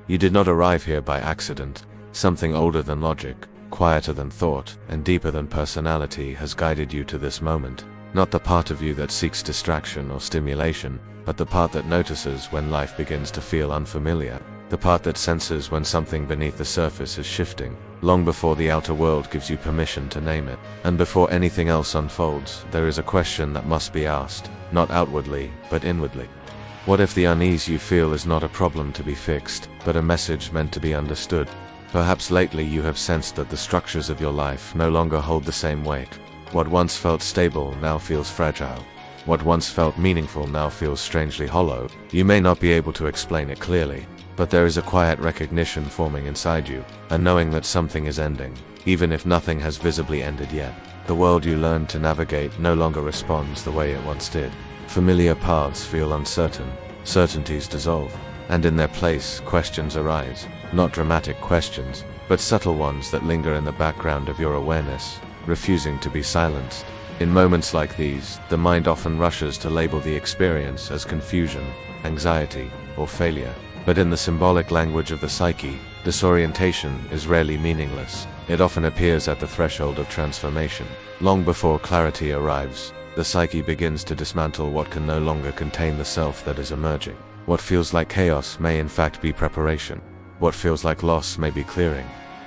You did not arrive here by accident. Something older than logic, quieter than thought, and deeper than personality has guided you to this moment. Not the part of you that seeks distraction or stimulation, but the part that notices when life begins to feel unfamiliar. The part that senses when something beneath the surface is shifting, long before the outer world gives you permission to name it. And before anything else unfolds, there is a question that must be asked, not outwardly, but inwardly. What if the unease you feel is not a problem to be fixed, but a message meant to be understood? Perhaps lately you have sensed that the structures of your life no longer hold the same weight. What once felt stable now feels fragile. What once felt meaningful now feels strangely hollow. You may not be able to explain it clearly, but there is a quiet recognition forming inside you, a knowing that something is ending, even if nothing has visibly ended yet. The world you learned to navigate no longer responds the way it once did. Familiar paths feel uncertain, certainties dissolve, and in their place, questions arise. Not dramatic questions, but subtle ones that linger in the background of your awareness, refusing to be silenced. In moments like these, the mind often rushes to label the experience as confusion, anxiety, or failure. But in the symbolic language of the psyche, disorientation is rarely meaningless. It often appears at the threshold of transformation. Long before clarity arrives, the psyche begins to dismantle what can no longer contain the self that is emerging. What feels like chaos may in fact be preparation. What feels like loss may be clearing.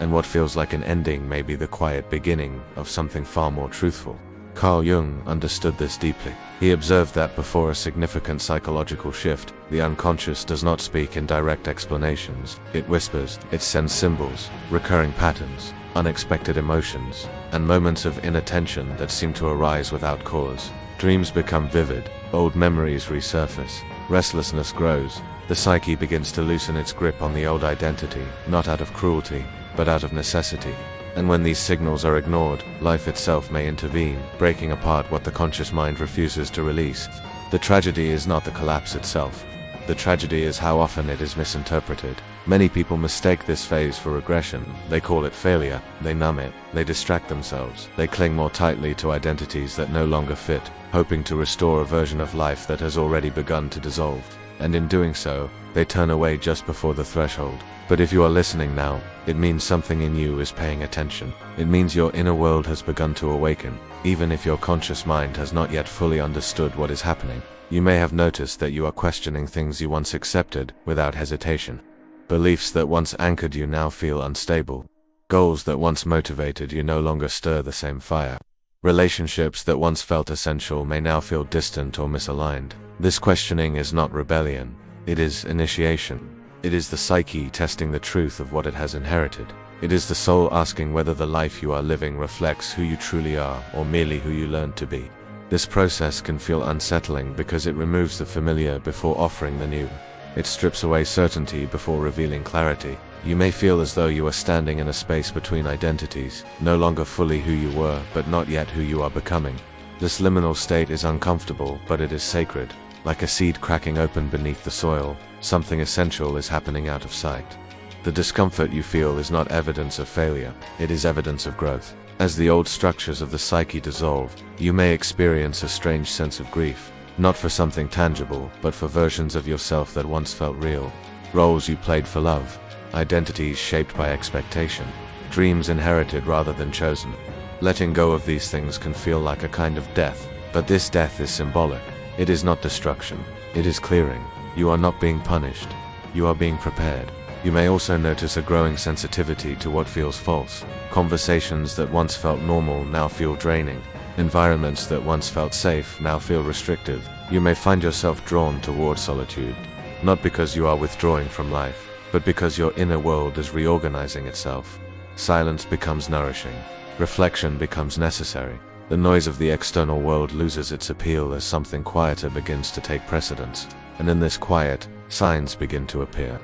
And what feels like an ending may be the quiet beginning of something far more truthful. Carl Jung understood this deeply. He observed that before a significant psychological shift, the unconscious does not speak in direct explanations. It whispers, it sends symbols, recurring patterns, unexpected emotions, and moments of inattention that seem to arise without cause. Dreams become vivid, old memories resurface, restlessness grows, the psyche begins to loosen its grip on the old identity, not out of cruelty, but out of necessity. And when these signals are ignored, life itself may intervene, breaking apart what the conscious mind refuses to release. The tragedy is not the collapse itself. The tragedy is how often it is misinterpreted. Many people mistake this phase for regression. They call it failure, they numb it, they distract themselves, they cling more tightly to identities that no longer fit, hoping to restore a version of life that has already begun to dissolve. And in doing so, they turn away just before the threshold. But if you are listening now, it means something in you is paying attention. It means your inner world has begun to awaken, even if your conscious mind has not yet fully understood what is happening. You may have noticed that you are questioning things you once accepted without hesitation. Beliefs that once anchored you now feel unstable. Goals that once motivated you no longer stir the same fire. Relationships that once felt essential may now feel distant or misaligned. This questioning is not rebellion. It is initiation. It is the psyche testing the truth of what it has inherited. It is the soul asking whether the life you are living reflects who you truly are or merely who you learned to be. This process can feel unsettling because it removes the familiar before offering the new. It strips away certainty before revealing clarity. You may feel as though you are standing in a space between identities, no longer fully who you were, but not yet who you are becoming. This liminal state is uncomfortable, but it is sacred. Like a seed cracking open beneath the soil, something essential is happening out of sight. The discomfort you feel is not evidence of failure, it is evidence of growth. As the old structures of the psyche dissolve, you may experience a strange sense of grief, not for something tangible, but for versions of yourself that once felt real. Roles you played for love, identities shaped by expectation, dreams inherited rather than chosen. Letting go of these things can feel like a kind of death, but this death is symbolic. It is not destruction, it is clearing. You are not being punished, you are being prepared. You may also notice a growing sensitivity to what feels false. Conversations that once felt normal now feel draining. Environments that once felt safe now feel restrictive. You may find yourself drawn toward solitude, not because you are withdrawing from life, but because your inner world is reorganizing itself. Silence becomes nourishing. Reflection becomes necessary. The noise of the external world loses its appeal as something quieter begins to take precedence. And in this quiet, signs begin to appear.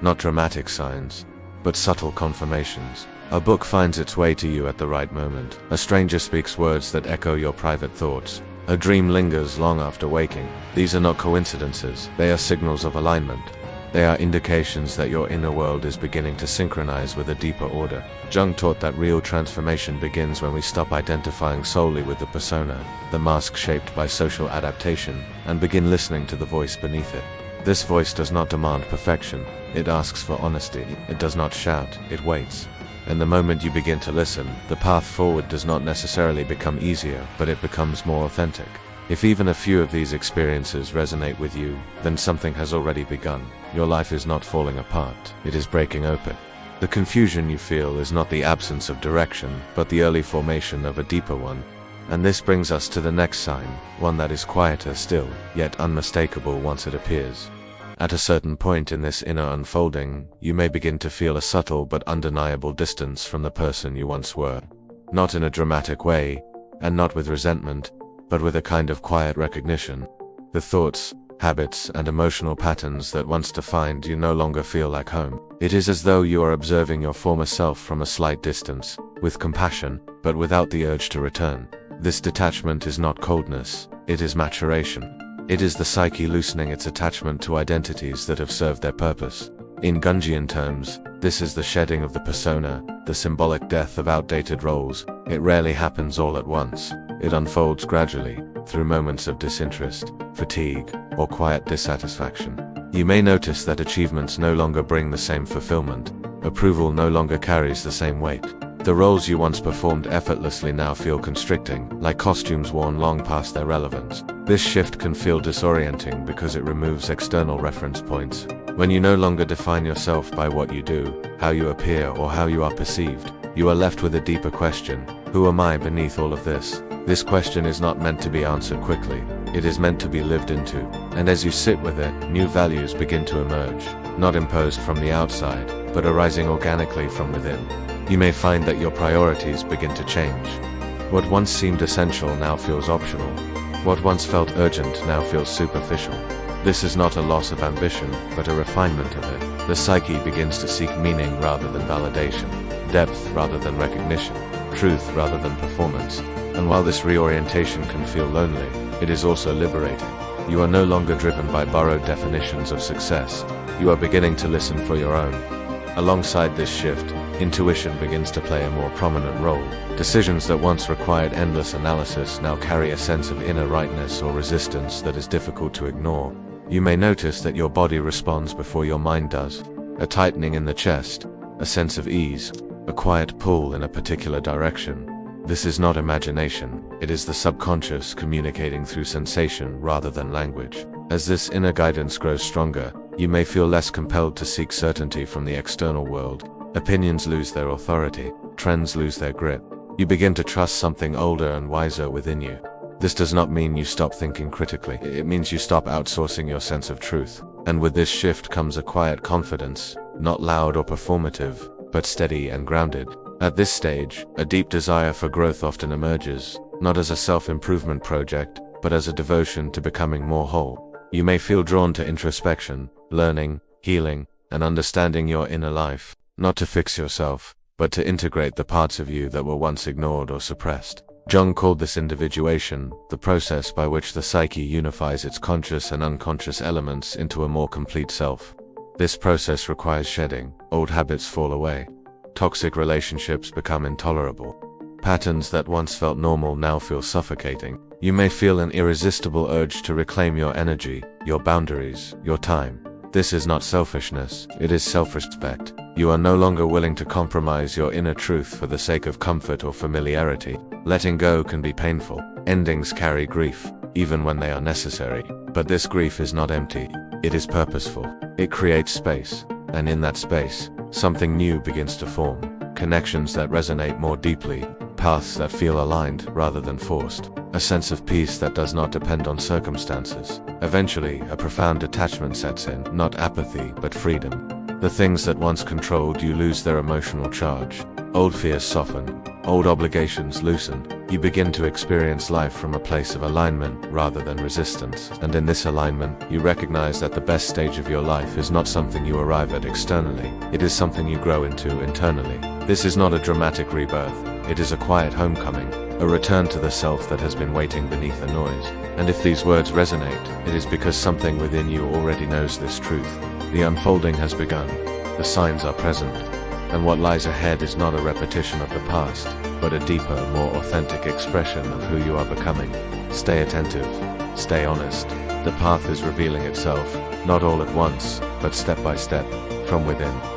Not dramatic signs, but subtle confirmations. A book finds its way to you at the right moment. A stranger speaks words that echo your private thoughts. A dream lingers long after waking. These are not coincidences, they are signals of alignment. They are indications that your inner world is beginning to synchronize with a deeper order. Jung taught that real transformation begins when we stop identifying solely with the persona, the mask shaped by social adaptation, and begin listening to the voice beneath it. This voice does not demand perfection, it asks for honesty, it does not shout, it waits. And the moment you begin to listen, the path forward does not necessarily become easier, but it becomes more authentic. If even a few of these experiences resonate with you, then something has already begun. Your life is not falling apart, it is breaking open. The confusion you feel is not the absence of direction, but the early formation of a deeper one. And this brings us to the next sign, one that is quieter still, yet unmistakable once it appears. At a certain point in this inner unfolding, you may begin to feel a subtle but undeniable distance from the person you once were. Not in a dramatic way, and not with resentment, but with a kind of quiet recognition. The thoughts, habits, and emotional patterns that once defined you no longer feel like home. It is as though you are observing your former self from a slight distance, with compassion, but without the urge to return. This detachment is not coldness, it is maturation. It is the psyche loosening its attachment to identities that have served their purpose. In Jungian terms, this is the shedding of the persona, the symbolic death of outdated roles. It rarely happens all at once. It unfolds gradually, through moments of disinterest, fatigue, or quiet dissatisfaction. You may notice that achievements no longer bring the same fulfillment. Approval no longer carries the same weight. The roles you once performed effortlessly now feel constricting, like costumes worn long past their relevance. This shift can feel disorienting because it removes external reference points. When you no longer define yourself by what you do, how you appear, or how you are perceived, you are left with a deeper question: who am I beneath all of this? This question is not meant to be answered quickly. It is meant to be lived into. And as you sit with it, new values begin to emerge, not imposed from the outside, but arising organically from within. You may find that your priorities begin to change. What once seemed essential now feels optional. What once felt urgent now feels superficial. This is not a loss of ambition, but a refinement of it. The psyche begins to seek meaning rather than validation, depth rather than recognition, truth rather than performance. And while this reorientation can feel lonely, it is also liberating. You are no longer driven by borrowed definitions of success. You are beginning to listen for your own. Alongside this shift, intuition begins to play a more prominent role. Decisions that once required endless analysis now carry a sense of inner rightness or resistance that is difficult to ignore. You may notice that your body responds before your mind does. A tightening in the chest, a sense of ease, a quiet pull in a particular direction. This is not imagination, it is the subconscious communicating through sensation rather than language. As this inner guidance grows stronger, you may feel less compelled to seek certainty from the external world. Opinions lose their authority, trends lose their grip. You begin to trust something older and wiser within you. This does not mean you stop thinking critically, it means you stop outsourcing your sense of truth. And with this shift comes a quiet confidence, not loud or performative, but steady and grounded. At this stage, a deep desire for growth often emerges, not as a self-improvement project, but as a devotion to becoming more whole. You may feel drawn to introspection, learning, healing, and understanding your inner life, not to fix yourself, but to integrate the parts of you that were once ignored or suppressed. Jung called this individuation, the process by which the psyche unifies its conscious and unconscious elements into a more complete self. This process requires shedding. Old habits fall away. Toxic relationships become intolerable. Patterns that once felt normal now feel suffocating. You may feel an irresistible urge to reclaim your energy, your boundaries, your time. This is not selfishness, it is self-respect. You are no longer willing to compromise your inner truth for the sake of comfort or familiarity. Letting go can be painful. Endings carry grief, even when they are necessary. But this grief is not empty. It is purposeful. It creates space. And in that space, something new begins to form. Connections that resonate more deeply. Paths that feel aligned rather than forced. A sense of peace that does not depend on circumstances. Eventually, a profound detachment sets in, not apathy, but freedom. The things that once controlled you lose their emotional charge. Old fears soften. Old obligations loosen. You begin to experience life from a place of alignment rather than resistance. And in this alignment, you recognize that the best stage of your life is not something you arrive at externally. It is something you grow into internally. This is not a dramatic rebirth. It is a quiet homecoming. A return to the self that has been waiting beneath the noise. And if these words resonate, it is because something within you already knows this truth. The unfolding has begun. The signs are present. And what lies ahead is not a repetition of the past, but a deeper, more authentic expression of who you are becoming. Stay attentive. Stay honest. The path is revealing itself, not all at once, but step by step, from within.